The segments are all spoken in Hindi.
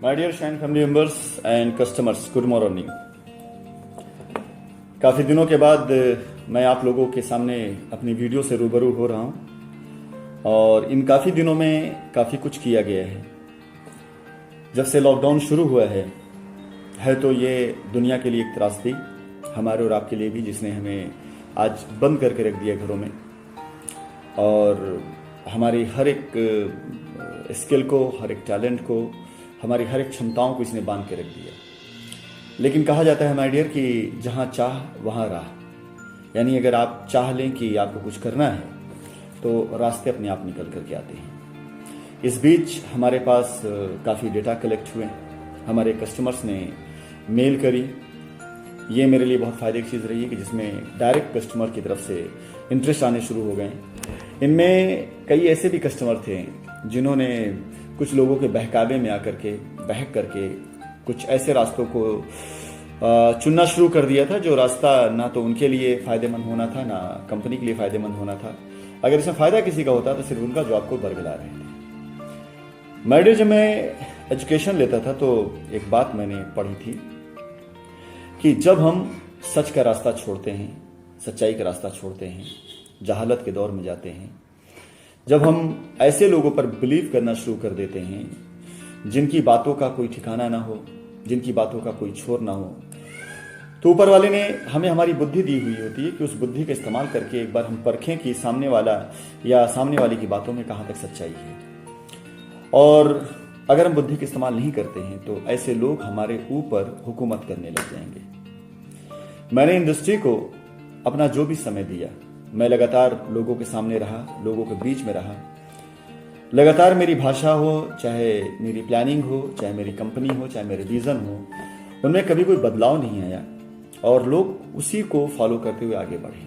My dear Shine family members and customers, good morning. काफ़ी दिनों के बाद मैं आप लोगों के सामने अपनी वीडियो से रूबरू हो रहा हूं और इन काफ़ी दिनों में काफ़ी कुछ किया गया है। जब से लॉकडाउन शुरू हुआ है तो ये दुनिया के लिए एक त्रासदी, हमारे और आपके लिए भी, जिसने हमें आज बंद करके रख दिया घरों में और हमारी हर एक स्किल को, हर एक टैलेंट को, हमारी हर एक क्षमताओं को इसने बांध के रख दिया। लेकिन कहा जाता है माय डियर कि जहाँ चाह वहाँ राह, यानी अगर आप चाह लें कि आपको कुछ करना है तो रास्ते अपने आप निकल करके आते हैं। इस बीच हमारे पास काफ़ी डेटा कलेक्ट हुए, हमारे कस्टमर्स ने मेल करी। ये मेरे लिए बहुत फ़ायदे की चीज़ रही है कि जिसमें डायरेक्ट कस्टमर की तरफ से इंटरेस्ट आने शुरू हो गए। इनमें कई ऐसे भी कस्टमर थे जिन्होंने कुछ लोगों के बहकावे में आकर के, बहक करके कुछ ऐसे रास्तों को चुनना शुरू कर दिया था जो रास्ता ना तो उनके लिए फ़ायदेमंद होना था, ना कंपनी के लिए फ़ायदेमंद होना था। अगर इसमें फ़ायदा किसी का होता तो सिर्फ उनका, जो आपको बरगला रहे थे। मैडे जब मैं एजुकेशन लेता था तो एक बात मैंने पढ़ी थी कि जब हम सच का रास्ता छोड़ते हैं, सच्चाई का रास्ता छोड़ते हैं, जहालत के दौर में जाते हैं, जब हम ऐसे लोगों पर बिलीव करना शुरू कर देते हैं जिनकी बातों का कोई ठिकाना ना हो, जिनकी बातों का कोई छोर ना हो, तो ऊपर वाले ने हमें हमारी बुद्धि दी हुई होती है कि उस बुद्धि का इस्तेमाल करके एक बार हम परखें कि सामने वाला या सामने वाले की बातों में कहाँ तक सच्चाई है। और अगर हम बुद्धि का इस्तेमाल नहीं करते हैं तो ऐसे लोग हमारे ऊपर हुकूमत करने लग जाएंगे। मैंने इंडस्ट्री को अपना जो भी समय दिया, मैं लगातार लोगों के सामने रहा, लोगों के बीच में रहा। लगातार मेरी भाषा हो, चाहे मेरी प्लानिंग हो, चाहे मेरी कंपनी हो, चाहे मेरे विजन हो, उनमें कभी कोई बदलाव नहीं आया और लोग उसी को फॉलो करते हुए आगे बढ़े।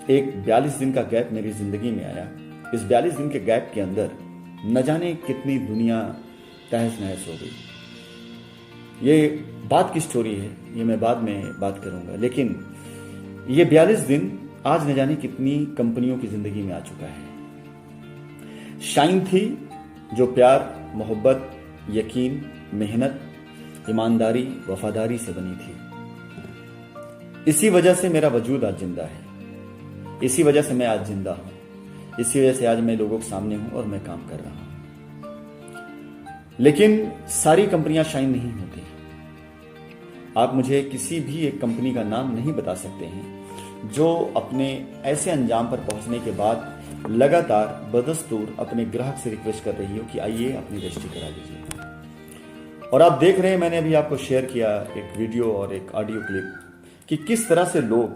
एक 42 दिन का गैप मेरी जिंदगी में आया। इस 42 दिन के गैप के अंदर न जाने कितनी दुनिया तहस नहस हो गई। ये बात की स्टोरी है, ये मैं बाद में बात करूंगा, लेकिन ये 42 दिन आज न जाने कितनी कंपनियों की जिंदगी में आ चुका है। शाइन थी जो प्यार, मोहब्बत, यकीन, मेहनत, ईमानदारी, वफादारी से बनी थी। इसी वजह से मेरा वजूद आज जिंदा है, इसी वजह से मैं आज जिंदा हूं, इसी वजह से आज मैं लोगों के सामने हूं और मैं काम कर रहा हूं। लेकिन सारी कंपनियां शाइन नहीं होती। आप मुझे किसी भी एक कंपनी का नाम नहीं बता सकते हैं जो अपने ऐसे अंजाम पर पहुंचने के बाद लगातार बदस्तूर अपने ग्राहक से रिक्वेस्ट कर रही हो कि आइए अपनी रजिस्ट्री करा लीजिए। और आप देख रहे हैं, मैंने अभी आपको शेयर किया एक वीडियो और एक ऑडियो क्लिप कि किस तरह से लोग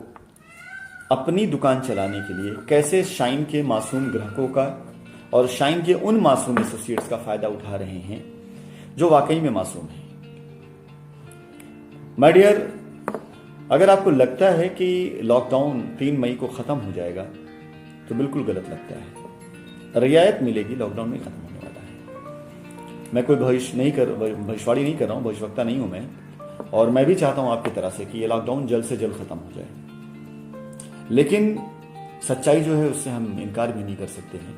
अपनी दुकान चलाने के लिए कैसे शाइन के मासूम ग्राहकों का और शाइन के उन मासूम एसोसिएट्स का फायदा उठा रहे हैं जो वाकई में मासूम हैं। माय डियर, अगर आपको लगता है कि लॉकडाउन 3 मई को ख़त्म हो जाएगा तो बिल्कुल गलत लगता है। रियायत मिलेगी, लॉकडाउन में ख़त्म होने वाला है। मैं कोई भविष्यवाणी नहीं कर रहा हूँ, भविष्यवक्ता नहीं हूँ मैं, और मैं भी चाहता हूँ आपकी तरह से कि ये लॉकडाउन जल्द से जल्द ख़त्म हो जाए। लेकिन सच्चाई जो है उससे हम इनकार भी नहीं कर सकते हैं।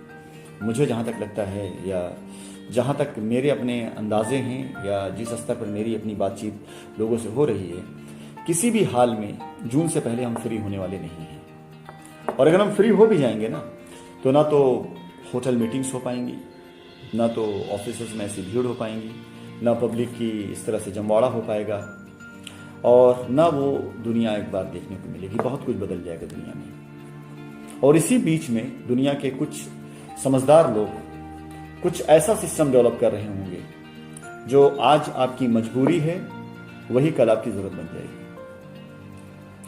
मुझे जहाँ तक लगता है, या जहाँ तक मेरे अपने अंदाजे हैं, या जिस स्तर पर मेरी अपनी बातचीत लोगों से हो रही है, किसी भी हाल में जून से पहले हम फ्री होने वाले नहीं हैं। और अगर हम फ्री हो भी जाएंगे ना तो होटल मीटिंग्स हो पाएंगी, ना तो ऑफिस में ऐसी भीड़ हो पाएंगी, ना पब्लिक की इस तरह से जमवाड़ा हो पाएगा, और ना वो दुनिया एक बार देखने को मिलेगी। बहुत कुछ बदल जाएगा दुनिया में। और इसी बीच में दुनिया के कुछ समझदार लोग कुछ ऐसा सिस्टम डेवलप कर रहे होंगे जो आज आपकी मजबूरी है, वही कल आपकी जरूरत बन जाएगी।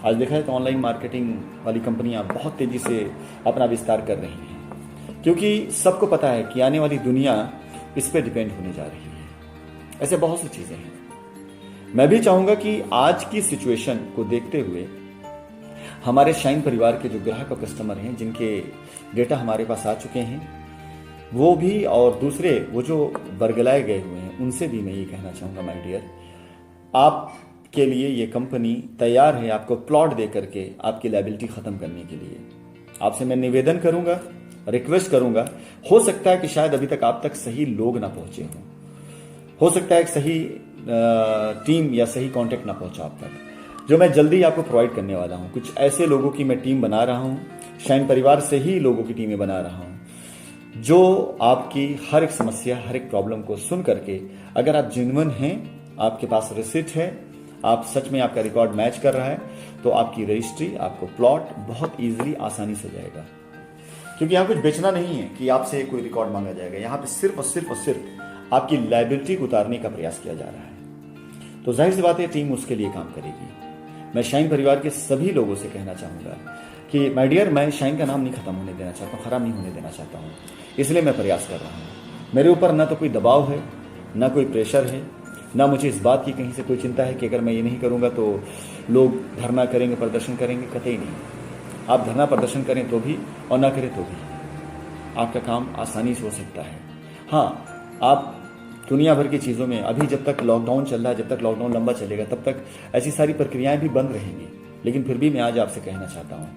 आज देखा है तो ऑनलाइन मार्केटिंग वाली कंपनियां बहुत तेजी से अपना विस्तार कर रही हैं, क्योंकि सबको पता है कि आने वाली दुनिया इस पर डिपेंड होने जा रही है। ऐसे बहुत सी चीजें हैं। मैं भी चाहूंगा कि आज की सिचुएशन को देखते हुए हमारे शाइन परिवार के जो ग्राहक और कस्टमर हैं, जिनके डेटा हमारे पास आ चुके हैं, वो भी और दूसरे वो जो बरगलाए गए हुए हैं, उनसे भी मैं ये कहना चाहूंगा माय डियर, आप के लिए ये कंपनी तैयार है आपको प्लॉट दे करके आपकी लायबिलिटी खत्म करने के लिए। आपसे मैं निवेदन करूंगा, रिक्वेस्ट करूंगा, हो सकता है कि शायद अभी तक आप तक सही लोग ना पहुंचे हों, हो सकता है एक सही टीम या सही कांटेक्ट ना पहुंचा आप तक, जो मैं जल्दी आपको प्रोवाइड करने वाला हूं। कुछ ऐसे लोगों की मैं टीम बना रहा हूं, शाइन परिवार से ही लोगों की टीमें बना रहा हूं, जो आपकी हर एक समस्या, हर एक प्रॉब्लम को सुन करके, अगर आप जेन्युइन हैं, आपके पास रिसिप्ट है, आप सच में आपका रिकॉर्ड मैच कर रहा है, तो आपकी रजिस्ट्री, आपको प्लॉट बहुत ईजिली, आसानी से जाएगा। क्योंकि यहाँ कुछ बेचना नहीं है कि आपसे कोई रिकॉर्ड मांगा जाएगा। यहाँ पे सिर्फ और सिर्फ और सिर्फ आपकी लायबिलिटी को उतारने का प्रयास किया जा रहा है। तो जाहिर सी बात है, टीम उसके लिए काम करेगी। मैं शाइन परिवार के सभी लोगों से कहना चाहूंगा कि माय डियर, मैं शाइन का नाम नहीं खत्म होने देना चाहता हूँ, खराब नहीं होने देना चाहता हूँ, इसलिए मैं प्रयास कर रहा हूँ। मेरे ऊपर ना तो कोई दबाव है, ना कोई प्रेशर है, ना मुझे इस बात की कहीं से कोई चिंता है कि अगर मैं ये नहीं करूंगा तो लोग धरना करेंगे, प्रदर्शन करेंगे। कतई नहीं। आप धरना प्रदर्शन करें तो भी और ना करें तो भी आपका काम आसानी से हो सकता है। हाँ, आप दुनिया भर की चीज़ों में, अभी जब तक लॉकडाउन चल रहा है, जब तक लॉकडाउन लंबा चलेगा, तब तक ऐसी सारी प्रक्रियाएं भी बंद रहेंगी। लेकिन फिर भी मैं आज आपसे कहना चाहता हूँ,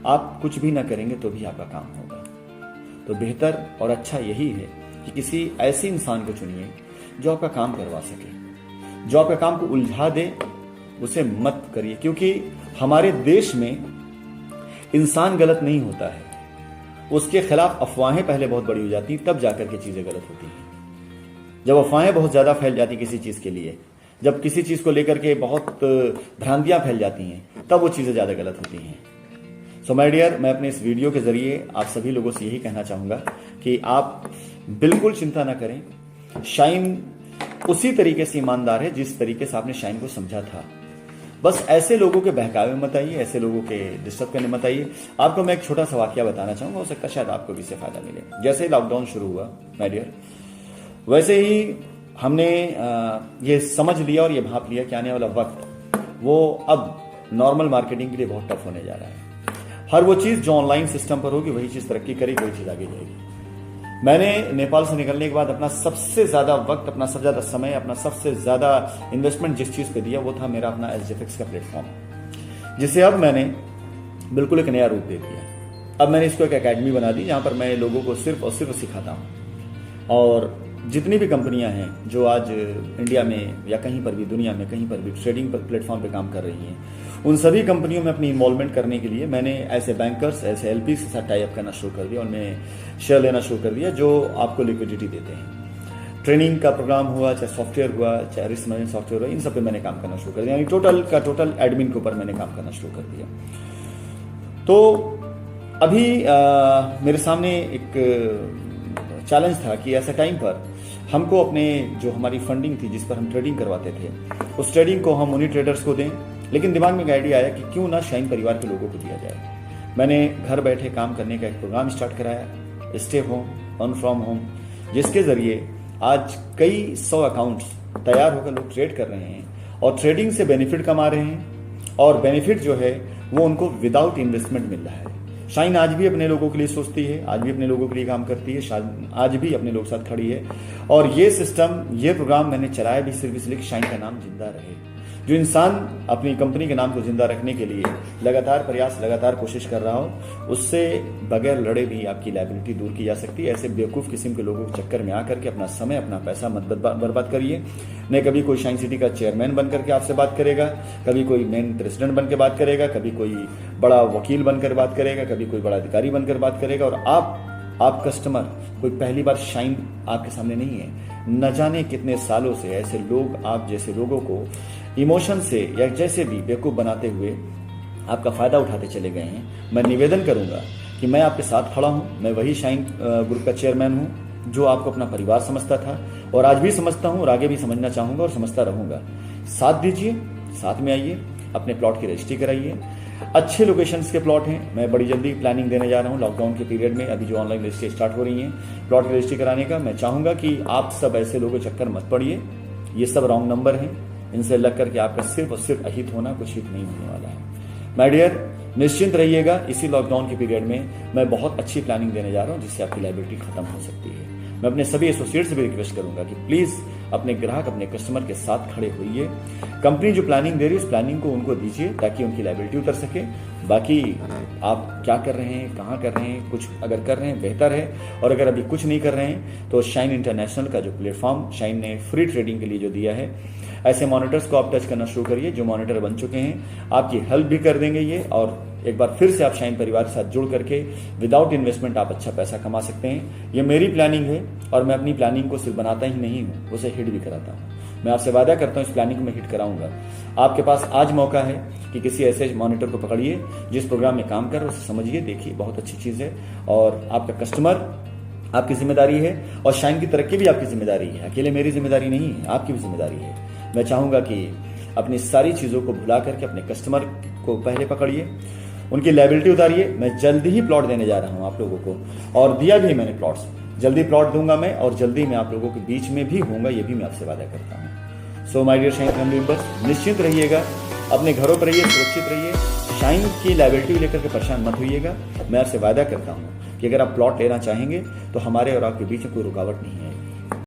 आप कुछ भी ना करेंगे तो भी आपका काम होगा। तो बेहतर और अच्छा यही है कि किसी ऐसे इंसान को चुनिए जो आपका काम करवा सके, जो आपका काम को उलझा दे, उसे मत करिए। क्योंकि हमारे देश में इंसान गलत नहीं होता है, उसके खिलाफ अफवाहें पहले बहुत बड़ी हो जाती, तब जाकर के चीजें गलत होती हैं। जब अफवाहें बहुत ज्यादा फैल जाती किसी चीज के लिए, जब किसी चीज को लेकर के बहुत भ्रांतियां फैल जाती हैं, तब वो चीजें ज्यादा गलत होती हैं। सो माय डियर, मैं अपने इस वीडियो के जरिए आप सभी लोगों से यही कहना चाहूंगा कि आप बिल्कुल चिंता ना करें। शाइन उसी तरीके से ईमानदार है जिस तरीके से आपने शाइन को समझा था। बस ऐसे लोगों के बहकावे मत आइए, ऐसे लोगों के डिस्टर्ब करने मत आइए। आपको मैं एक छोटा सा वाकया बताना चाहूंगा, हो सकता है शायद आपको भी इससे फायदा मिले। जैसे ही लॉकडाउन शुरू हुआ माय डियर, वैसे ही हमने ये समझ लिया और ये भाप लिया कि आने वाला वक्त वो अब नॉर्मल मार्केटिंग के लिए बहुत टफ होने जा रहा है। हर वो चीज जो ऑनलाइन सिस्टम पर होगी वही चीज तरक्की करेगी, वही चीज आगे जाएगी। मैंने नेपाल से निकलने के बाद अपना सबसे ज्यादा वक्त, अपना सबसे ज्यादा समय, अपना सबसे ज्यादा इन्वेस्टमेंट जिस चीज पे दिया वो था मेरा अपना SGFX का प्लेटफॉर्म, जिसे अब मैंने बिल्कुल एक नया रूप दे दिया। अब मैंने इसको एक एकेडमी बना दी जहां पर मैं लोगों को सिर्फ और सिर्फ सिखाता हूं। और जितनी भी कंपनियां हैं जो आज इंडिया में या कहीं पर भी दुनिया में कहीं पर भी ट्रेडिंग प्लेटफॉर्म पे काम कर रही हैं, उन सभी कंपनियों में अपनी इन्वॉल्वमेंट करने के लिए मैंने ऐसे बैंकर्स, ऐसे LPs के साथ टाई अप करना शुरू कर दिया, उनमें शेयर लेना शुरू कर दिया जो आपको लिक्विडिटी देते हैं। ट्रेनिंग का प्रोग्राम हुआ, चाहे सॉफ्टवेयर हुआ, चाहे रिस्क मैनेजमेंट सॉफ्टवेयर हुआ, इन सब पे मैंने काम करना शुरू कर दिया। यानी टोटल का टोटल एडमिन के ऊपर मैंने काम करना शुरू कर दिया। तो अभी मेरे सामने एक चैलेंज था कि ऐसे टाइम पर हमको अपने जो हमारी फंडिंग थी जिस पर हम ट्रेडिंग करवाते थे, उस ट्रेडिंग को हम उन्हीं ट्रेडर्स को दें। लेकिन दिमाग में एक आइडिया आया कि क्यों ना शाइन परिवार के लोगों को दिया जाए। मैंने घर बैठे काम करने का एक प्रोग्राम स्टार्ट कराया, stay home, earn from home, जिसके जरिए आज कई 100 अकाउंट्स तैयार होकर लोग ट्रेड कर रहे हैं और ट्रेडिंग से बेनिफिट कमा रहे हैं। और बेनिफिट जो है वो उनको विदाउट इन्वेस्टमेंट मिल रहा है। शाइन आज भी अपने लोगों के लिए सोचती है, आज भी अपने लोगों के लिए काम करती है, आज भी अपने लोग साथ खड़ी है। और ये सिस्टम, ये प्रोग्राम मैंने चलाया भी सिर्फ इसलिए कि शाइन का नाम जिंदा रहे। जो इंसान अपनी कंपनी के नाम को जिंदा रखने के लिए लगातार प्रयास, लगातार कोशिश कर रहा हो, उससे बगैर लड़े भी आपकी लायबिलिटी दूर की जा सकती है। ऐसे बेवकूफ किस्म के लोगों के चक्कर में आकर के अपना समय, अपना पैसा मत बर्बाद करिए। नहीं कभी कोई शाइन सिटी का चेयरमैन बनकर के आपसे बात करेगा, कभी कोई मेन प्रेसिडेंट बन के बात करेगा, कभी कोई बड़ा वकील बनकर बात करेगा, कभी कोई बड़ा अधिकारी बनकर बात करेगा, और आप कस्टमर, कोई पहली बार शाइन आपके सामने नहीं है। न जाने कितने सालों से ऐसे लोग आप जैसे लोगों को इमोशन से या जैसे भी बेवकूफ बनाते हुए आपका फायदा उठाते चले गए हैं। मैं निवेदन करूंगा कि मैं आपके साथ खड़ा हूं। मैं वही शाइन ग्रुप का चेयरमैन हूं जो आपको अपना परिवार समझता था और आज भी समझता हूं और आगे भी समझना चाहूंगा और समझता रहूंगा। साथ दीजिए, साथ में आइए, अपने प्लॉट की रजिस्ट्री कराइए। अच्छे लोकेशंस के प्लॉट हैं, मैं बड़ी जल्दी प्लानिंग देने जा रहा हूं लॉकडाउन के पीरियड में। अभी जो ऑनलाइन रजिस्ट्री स्टार्ट हो रही है प्लॉट की रजिस्ट्री कराने का, मैं चाहूंगा कि आप सब ऐसे लोगों के चक्कर मत पड़िए। ये सब रॉन्ग नंबर हैं, इनसे लग करके आपका सिर्फ और सिर्फ अहित होना, कुछ हित नहीं होने वाला है। माय डियर, निश्चिंत रहिएगा, इसी लॉकडाउन के पीरियड में मैं बहुत अच्छी प्लानिंग देने जा रहा हूं जिससे आपकी लायबिलिटी खत्म हो सकती है। मैं अपने सभी एसोसिएट से भी रिक्वेस्ट करूंगा कि प्लीज अपने ग्राहक, अपने कस्टमर के साथ खड़े होइए। कंपनी जो प्लानिंग दे रही है उस प्लानिंग को उनको दीजिए ताकि उनकी लायबिलिटी उतर सके। बाकी आप क्या कर रहे हैं, कहाँ कर रहे हैं, कुछ अगर कर रहे हैं बेहतर है, और अगर अभी कुछ नहीं कर रहे हैं तो शाइन इंटरनेशनल का जो प्लेटफॉर्म शाइन ने फ्री ट्रेडिंग के लिए जो दिया है, ऐसे मॉनिटर्स को आप टच करना शुरू करिए जो मॉनिटर बन चुके हैं। आपकी हेल्प भी कर देंगे ये, और एक बार फिर से आप शाइन परिवार के साथ जुड़ करके विदाउट इन्वेस्टमेंट आप अच्छा पैसा कमा सकते हैं। ये मेरी प्लानिंग है और मैं अपनी प्लानिंग को सिर्फ बनाता ही नहीं हूँ, उसे हिट भी कराता हूँ। मैं आपसे वादा करता हूँ इस प्लानिंग को मैं हिट कराऊंगा। आपके पास आज मौका है कि किसी ऐसे मॉनिटर को पकड़िए जिस प्रोग्राम में काम कर रहे उसे समझिए, देखिए, बहुत अच्छी चीज़ है। और आपका कस्टमर आपकी जिम्मेदारी है और शाइन की तरक्की भी आपकी जिम्मेदारी है। अकेले मेरी जिम्मेदारी नहीं है, आपकी भी जिम्मेदारी है। मैं चाहूंगा कि अपनी सारी चीज़ों को भुला करके अपने कस्टमर को पहले पकड़िए, उनकी लायबिलिटी उतारिए। मैं जल्दी ही प्लॉट देने जा रहा हूं आप लोगों को, और दिया भी मैंने प्लॉट्स। जल्दी प्लॉट दूंगा मैं, और जल्दी मैं आप लोगों के बीच में भी होऊंगा, ये भी मैं आपसे वादा करता हूं। So my dear Shine family members, निश्चिंत रहिएगा, अपने घरों पर रहिए, सुरक्षित रहिए, शाइन की लायबिलिटी लेकर के परेशान मत होइएगा। मैं आपसे वादा करता हूं कि अगर आप प्लॉट लेना चाहेंगे तो हमारे और आपके बीच में कोई रुकावट नहीं आएगी।